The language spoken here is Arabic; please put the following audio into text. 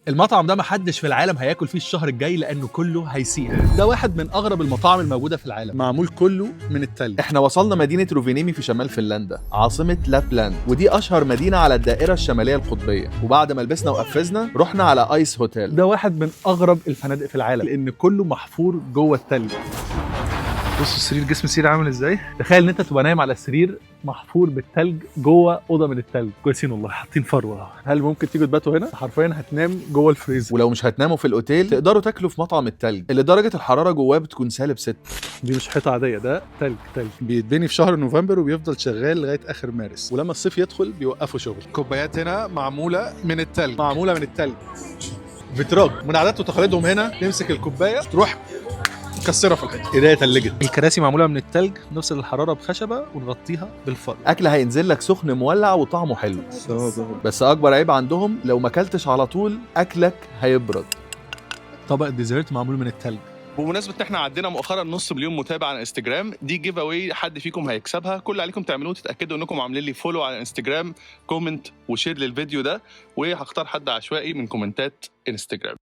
المطعم ده محدش في العالم هياكل فيه الشهر الجاي لانه كله هيسيح. ده واحد من اغرب المطاعم الموجوده في العالم، معمول كله من التلج. احنا وصلنا مدينة روفينيمي في شمال فنلندا، عاصمة لابلاند، ودي اشهر مدينة على الدائرة الشمالية القطبية. وبعد ما لبسنا وقفزنا رحنا على ايس هوتيل. ده واحد من اغرب الفنادق في العالم لان كله محفور جوه التلج. بص السرير، جسم السرير عامل ازاي. تخيل ان انت تبقى نايم على سرير محفور بالتلج جوه اوضه من التلج. كويسين والله، حاطين فروه. هل ممكن تيجوا تباتوا هنا؟ حرفيا هتنام جوه الفريزر. ولو مش هتناموا في الاوتيل تقدروا تاكلوا في مطعم التلج اللي درجة الحرارة جواه بتكون -6. دي مش حيطه عاديه، ده تلج. بيتبني في شهر نوفمبر وبيفضل شغال لغايه اخر مارس، ولما الصيف يدخل بيوقفوا شغل. كوبايات هنا معموله من التلج. بتراج من عادات وتقاليدهم هنا، تمسك الكوبايه تروح مكسرها في الحيطه، ايديها تلجت. الكراسي معموله من التلج، نفصل الحراره بخشبه ونغطيها بالفرو. اكل هينزل لك سخن مولع وطعمه حلو، بس اكبر عيب عندهم لو ما اكلتش على طول اكلك هيبرد. طبق ديزرت معمول من التلج. بمناسبة ان احنا عدينا مؤخرا نص مليون متابع على انستجرام، دي جيف اواي حد فيكم هيكسبها. كل اللي عليكم تعملوه تتاكدوا انكم عاملين لي فولو على انستجرام، كومنت وشير للفيديو ده، وهختار حد عشوائي من كومنتات انستجرام.